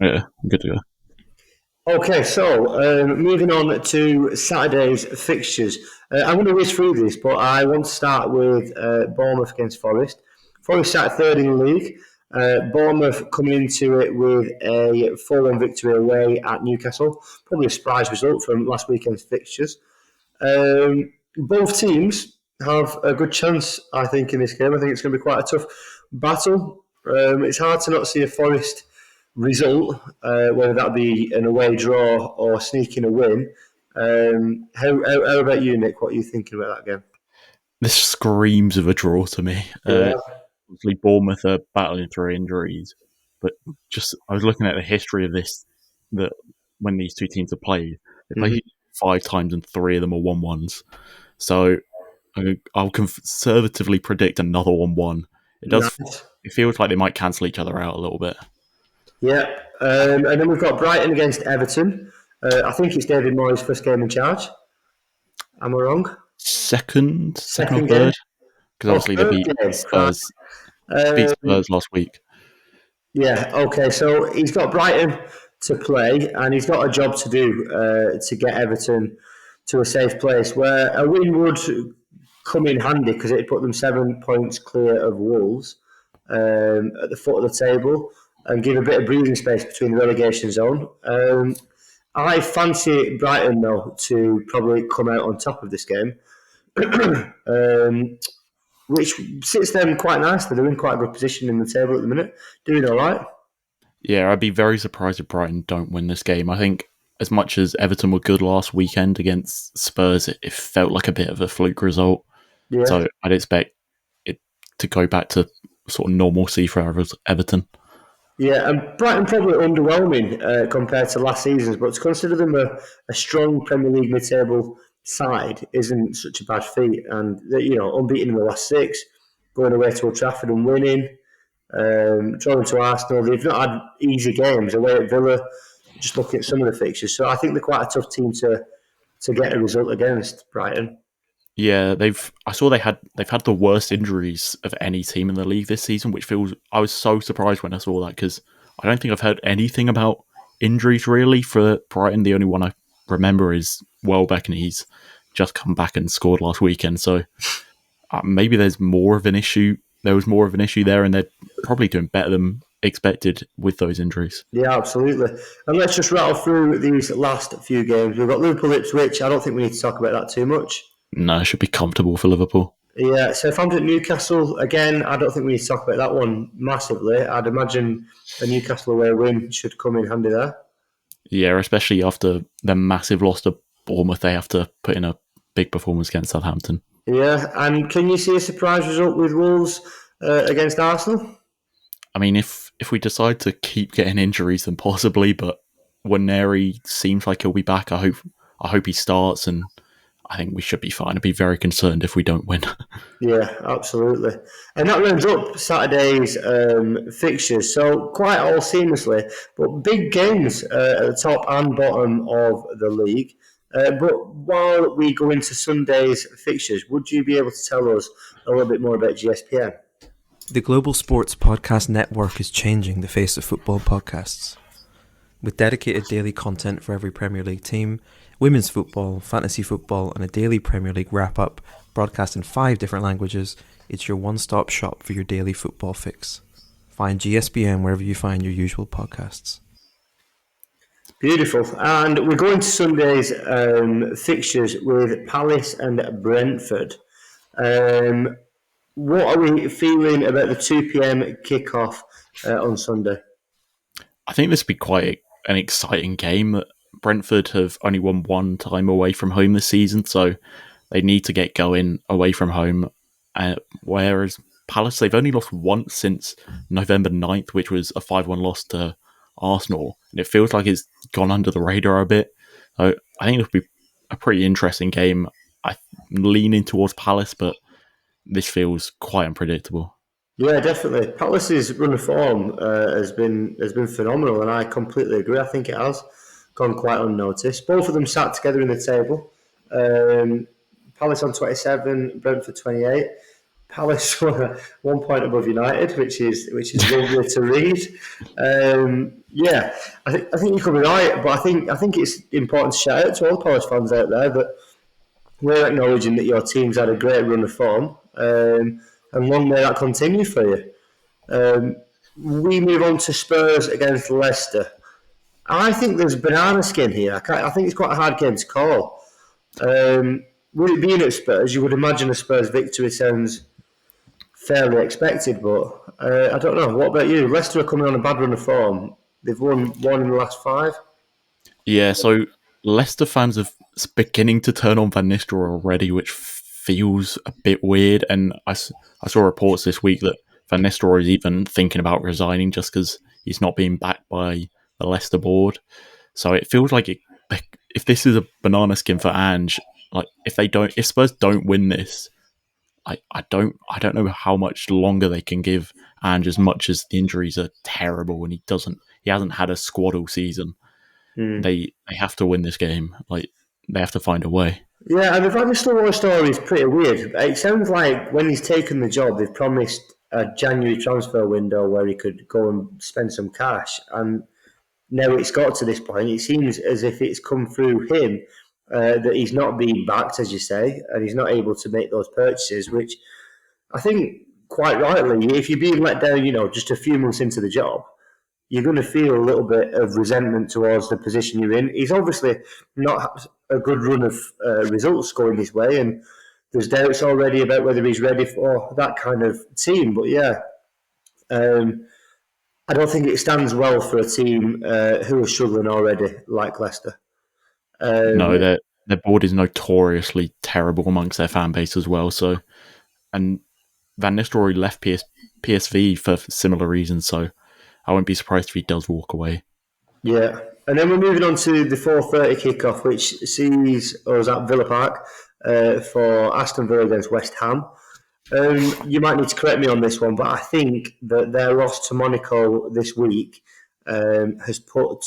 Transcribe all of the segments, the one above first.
Yeah, good to go. Okay, so moving on to Saturday's fixtures. I'm going to whiz through this, but I want to start with Bournemouth against Forest. Forest sat third in the league. Bournemouth coming into it with a 4-1 victory away at Newcastle. Probably a surprise result from last weekend's fixtures. Both teams have a good chance, I think, in this game. I think it's going to be quite a tough battle. It's hard to not see a Forest result, whether that be an away draw or sneaking a win. How about you, Nick? What are you thinking about that game? This screams of a draw to me. Yeah. Obviously, Bournemouth are battling through injuries, but just I was looking at the history of this. That when these two teams have played, they played 5 times and 3 of them are 1-1s. So I'll conservatively predict another 1-1. It does. Nice. It feels like they might cancel each other out a little bit. Yeah. And then we've got Brighton against Everton. I think it's David Moyes' first game in charge. Am I wrong? Second or Second third? game? Because obviously they beat Spurs last week. Yeah, okay. So he's got Brighton to play, and he's got a job to do to get Everton to a safe place where a win would come in handy because it'd put them 7 points clear of Wolves at the foot of the table and give a bit of breathing space between the relegation zone. I fancy Brighton, though, to probably come out on top of this game. Which sits them quite nicely. They're in quite a good position in the table at the minute, doing all right. Yeah, I'd be very surprised if Brighton don't win this game. I think as much as Everton were good last weekend against Spurs, it felt like a bit of a fluke result. Yeah. So I'd expect it to go back to sort of normalcy for Everton. Yeah, and Brighton probably underwhelming compared to last season's, but to consider them a strong Premier League mid-table side isn't such a bad feat. And unbeaten in the last 6, going away to Old Trafford and winning, drawing to Arsenal. They've not had easy games away at Villa. Just looking at some of the fixtures, so I think they're quite a tough team to get a result against Brighton. Yeah, they've had the worst injuries of any team in the league this season, which I was so surprised when I saw that because I don't think I've heard anything about injuries really for Brighton. The only one I remember is Welbeck, and he's just come back and scored last weekend. So maybe there's more of an issue. There was more of an issue there, and they're probably doing better than expected with those injuries. Yeah, absolutely. And let's just rattle through these last few games. We've got Liverpool Ipswich. I don't think we need to talk about that too much. No, it should be comfortable for Liverpool. Yeah, so if I'm at Newcastle, again, I don't think we need to talk about that one massively. I'd imagine a Newcastle away win should come in handy there. Yeah, especially after the massive loss to Bournemouth, they have to put in a big performance against Southampton. Yeah, and can you see a surprise result with Wolves against Arsenal? I mean, if we decide to keep getting injuries, then possibly, but Waneri seems like he'll be back. I hope he starts, and I think we should be fine. I'd be very concerned if we don't win. Yeah, absolutely. And that rounds up Saturday's fixtures. So quite all seamlessly, but big games at the top and bottom of the league. But while we go into Sunday's fixtures, would you be able to tell us a little bit more about GSPN? The Global Sports Podcast Network is changing the face of football podcasts. With dedicated daily content for every Premier League team, women's football, fantasy football, and a daily Premier League wrap-up broadcast in 5 different languages, it's your one-stop shop for your daily football fix. Find GSPN wherever you find your usual podcasts. Beautiful. And we're going to Sunday's fixtures with Palace and Brentford. What are we feeling about the 2 p.m. kickoff on Sunday? I think this would be quite an exciting game. Brentford have only won 1 time away from home this season, so they need to get going away from home. Whereas Palace, they've only lost once since November 9th, which was a 5-1 loss to Arsenal. And it feels like it's gone under the radar a bit. So I think it'll be a pretty interesting game. I'm leaning towards Palace, but this feels quite unpredictable. Yeah, definitely. Palace's run of form has been phenomenal, and I completely agree. I think it has gone quite unnoticed. Both of them sat together in the table. Palace on 27, Brentford 28. Palace were 1 point above United, which is lovely to read. Yeah, I think you could be right, but I think it's important to shout out to all Palace fans out there that we're acknowledging that your team's had a great run of form, and long may that continue for you. We move on to Spurs against Leicester. I think there's banana skin here. I think it's quite a hard game to call. With it being at Spurs, you would imagine a Spurs victory sounds fairly expected, but I don't know. What about you? Leicester are coming on a bad run of form. They've won one in the last five. Yeah, so Leicester fans are beginning to turn on Van Nistelrooy already, which feels a bit weird. And I saw reports this week that Van Nistelrooy is even thinking about resigning just because he's not being backed by the Leicester board. So it feels like if this is a banana skin for Ange, like if Spurs don't win this, I don't know how much longer they can give Ange, as much as the injuries are terrible and he hasn't had a squad all season. They have to win this game. Like, they have to find a way. Yeah, and the Van Nistelrooy story is pretty weird. It sounds like when he's taken the job, they've promised a January transfer window where he could go and spend some cash. And now it's got to this point, it seems as if it's come through him that he's not being backed, as you say, and he's not able to make those purchases, which I think quite rightly, if you're being let down, just a few months into the job, you're going to feel a little bit of resentment towards the position you're in. He's obviously not had a good run of results going his way, and there's doubts already about whether he's ready for that kind of team. But yeah, I don't think it stands well for a team who are struggling already, like Leicester. No, their board is notoriously terrible amongst their fan base as well. So, and Van Nistelrooy left PSV for similar reasons. So, I wouldn't be surprised if he does walk away. Yeah, and then we're moving on to the 4:30 kickoff, which sees us at Villa Park for Aston Villa against West Ham. You might need to correct me on this one, but I think that their loss to Monaco this week has put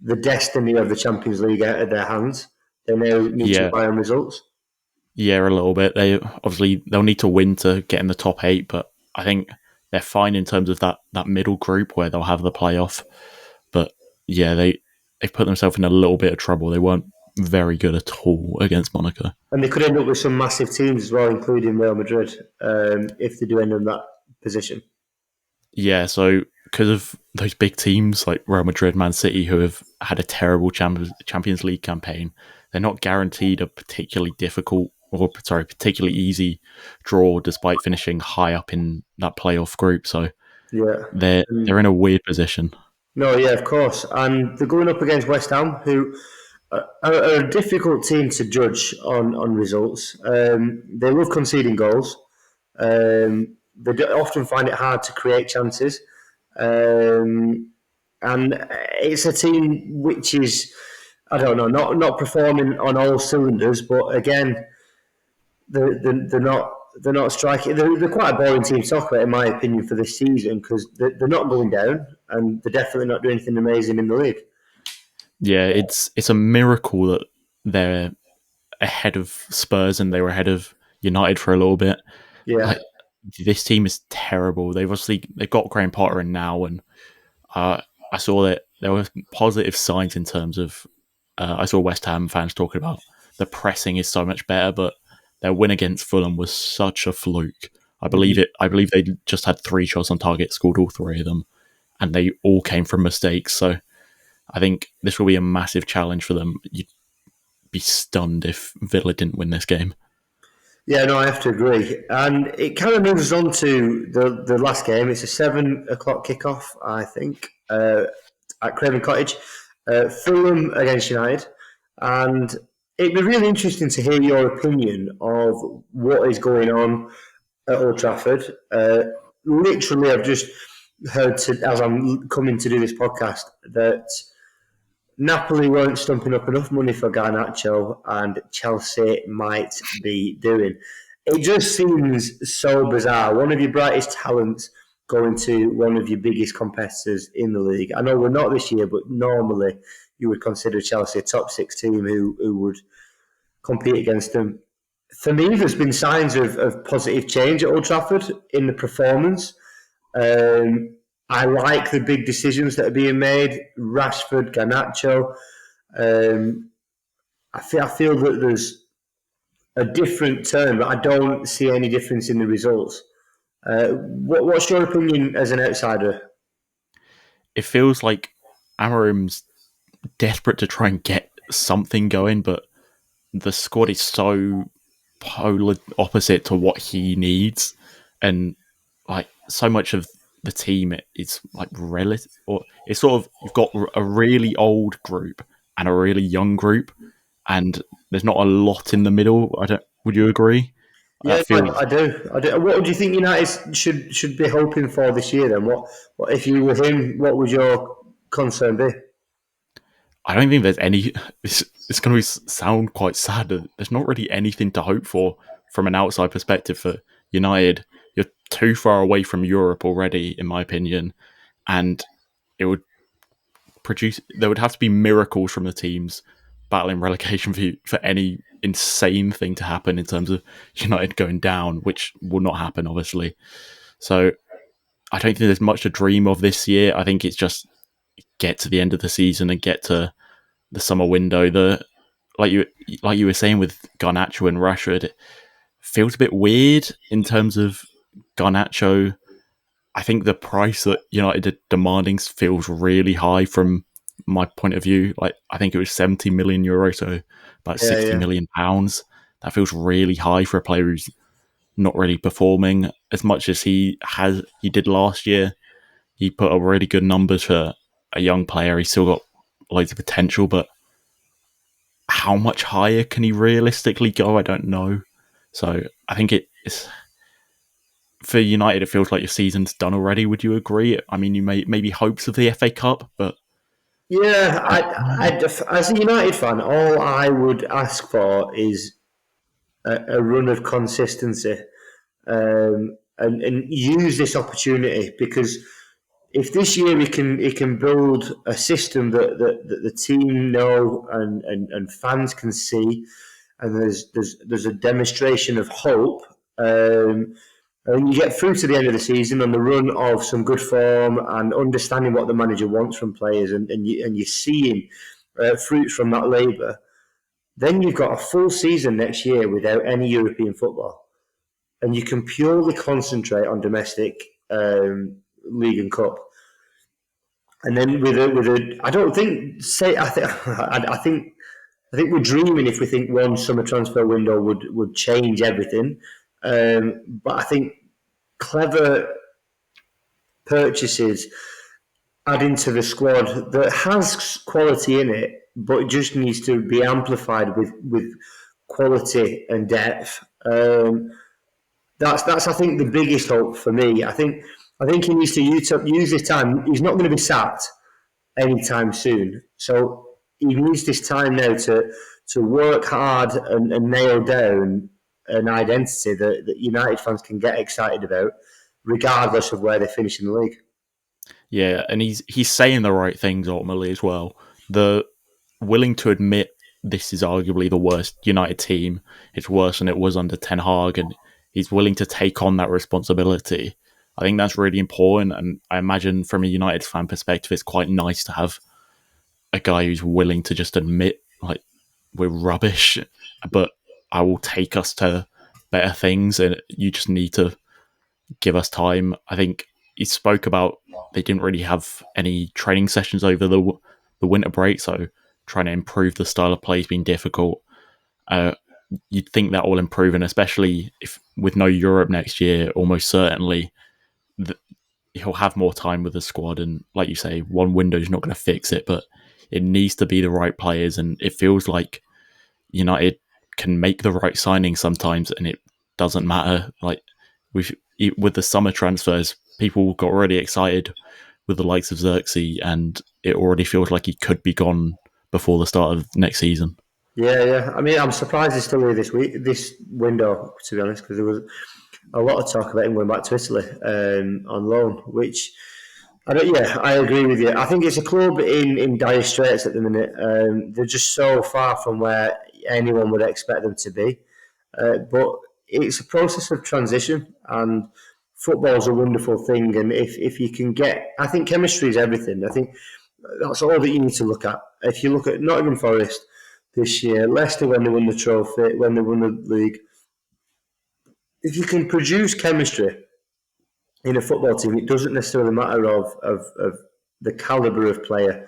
the destiny of the Champions League out of their hands. They now need to rely on results. Yeah, a little bit. They'll need to win to get in the top 8, but I think they're fine in terms of that middle group where they'll have the playoff. But yeah, they've put themselves in a little bit of trouble. They weren't very good at all against Monaco. And they could end up with some massive teams as well, including Real Madrid, if they do end up in that position. Yeah, so because of those big teams like Real Madrid, Man City, who have had a terrible Champions League campaign, they're not guaranteed a particularly easy draw despite finishing high up in that playoff group. So yeah, they're in a weird position. No, yeah, of course. And they're going up against West Ham, who are a difficult team to judge on results. They love conceding goals. They often find it hard to create chances. And it's a team which is, I don't know, not performing on all cylinders, but again, they're not striking. They're quite a boring team to talk about, in my opinion, for this season, because they're not going down, and they're definitely not doing anything amazing in the league. Yeah, it's a miracle that they're ahead of Spurs and they were ahead of United for a little bit. Yeah, this team is terrible. They've got Graham Potter in now, and I saw that there were positive signs in terms of. I saw West Ham fans talking about the pressing is so much better, but their win against Fulham was such a fluke. I believe they just had 3 shots on target, scored all 3 of them, and they all came from mistakes. So I think this will be a massive challenge for them. You'd be stunned if Villa didn't win this game. Yeah, no, I have to agree. And it kind of moves on to the last game. It's a 7 o'clock kickoff, I think, at Craven Cottage. Fulham against United. And it'd be really interesting to hear your opinion of what is going on at Old Trafford. Literally, I've just heard, as I'm coming to do this podcast, that Napoli weren't stumping up enough money for Garnacho, and Chelsea might be doing. It just seems so bizarre. One of your brightest talents going to one of your biggest competitors in the league. I know we're not this year, but normally you would consider Chelsea a top 6 team who would compete against them. for me, there's been signs of positive change at Old Trafford in the performance. I like the big decisions that are being made. Rashford, Garnacho. I feel that there's a different turn, but I don't see any difference in the results. What's your opinion as an outsider? It feels like Amarim's desperate to try and get something going, but the squad is so polar opposite to what he needs, and like so much of the team is like relative, or it's sort of you've got a really old group and a really young group, and there's not a lot in the middle. I don't. Would you agree? I Yeah, feel I do. I do. What do you think United should be hoping for this year? Then, what if you were him? What would your concern be? I don't think there's any. It's going to sound quite sad. There's not really anything to hope for from an outside perspective for United. You're too far away from Europe already, in my opinion, and it would produce. There would have to be miracles from the teams battling relegation for any insane thing to happen in terms of United going down, which will not happen, obviously. So I don't think there's much to dream of this year. I think it's just get to the end of the season and get to the summer window. Like you were saying with Garnacho and Rashford, it feels a bit weird in terms of Garnacho. I think the price that United are demanding feels really high from my point of view. Like I think it was 70 million euros, so about Yeah, 60 yeah, million pounds. That feels really high for a player who's not really performing as much as he did last year. He put up really good numbers for a young player. He's still got loads of potential, but how much higher can he realistically go? I don't know. So I think it's for United. It feels like your season's done already. Would you agree? I mean, you maybe hopes of the FA Cup, but yeah. As a United fan, all I would ask for is a run of consistency, and use this opportunity because if this year he can build a system that the team know and fans can see, and there's a demonstration of hope. And you get through to the end of the season on the run of some good form and understanding what the manager wants from players, and you're seeing fruits from that labour. Then you've got a full season next year without any European football, and you can purely concentrate on domestic league and cup. And then I don't think say I think I think we're dreaming if we think one summer transfer window would change everything. But I think clever purchases adding to the squad that has quality in it, but it just needs to be amplified with quality and depth. That's I think the biggest hope for me. I think he needs to use this time. He's not going to be sacked anytime soon, so he needs this time now to work hard and nail down an identity that United fans can get excited about, regardless of where they finish in the league. yeah, and he's saying the right things ultimately as well. The willing to admit this is arguably the worst United team. It's worse than it was under Ten Hag, and he's willing to take on that responsibility. I think that's really important, and I imagine from a United fan perspective, it's quite nice to have a guy who's willing to just admit, like, we're rubbish, but I will take us to better things, and you just need to give us time. I think he spoke about they didn't really have any training sessions over the winter break, so trying to improve the style of play has been difficult. Uh, you'd think that will improve, and especially if with no Europe next year, almost certainly he'll have more time with the squad. And like you say, one window is not going to fix it, but it needs to be the right players. And it feels like United can make the right signing sometimes, and it doesn't matter. Like with the summer transfers, people got already excited with the likes of Xerxes, and it already feels like he could be gone before the start of next season. Yeah, yeah. I mean, I'm surprised he's still here this window, to be honest, because there was a lot of talk about him going back to Italy on loan, which I agree with you. I think it's a club in dire straits at the minute. They're just so far from where anyone would expect them to be. but it's a process of transition, and football's a wonderful thing. And if you can get, I think chemistry is everything. I think that's all that you need to look at. If you look at Nottingham Forest this year, Leicester when they won the trophy, when they won the league, if you can produce chemistry in a football team, it doesn't necessarily matter of the calibre of player,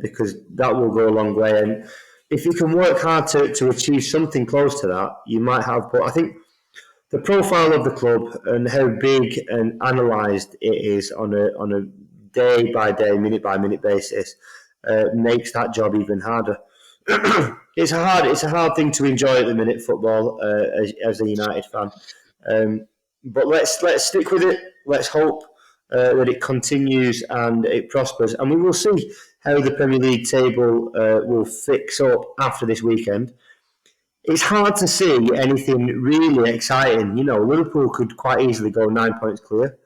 because that will go a long way. And if you can work hard to achieve something close to that, you might have. But I think the profile of the club and how big and analysed it is on a day by day, minute by minute basis makes that job even harder. It's a hard thing to enjoy at the minute, football, as a United fan. But let's stick with it. Let's hope that it continues and it prospers, and we will see how the Premier League table will fix up after this weekend. It's hard to see anything really exciting. Liverpool could quite easily go 9 points clear,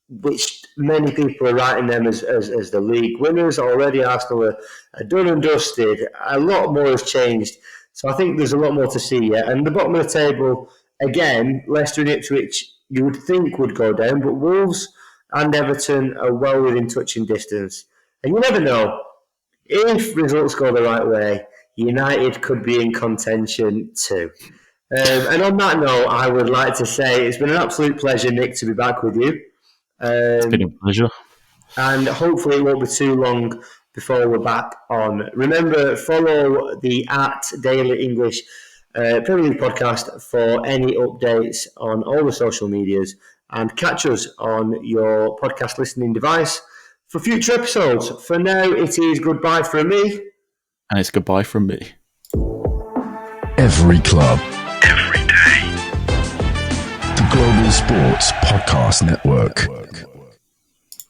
which many people are writing them as the league winners already. Arsenal are done and dusted. A lot more has changed. So I think there's a lot more to see yet. And the bottom of the table, again, Leicester and Ipswich, you would think would go down, but Wolves and Everton are well within touching distance. And you never know. If results go the right way, United could be in contention too. And on that note, I would like to say it's been an absolute pleasure, Nick, to be back with you. It's been a pleasure. And hopefully it won't be too long before we're back on. Remember, follow the @Daily English Premier League podcast for any updates on all the social medias, and catch us on your podcast listening device for future episodes. For now, it is goodbye from me. And it's goodbye from me. Every club, every day. The Global Sports Podcast Network.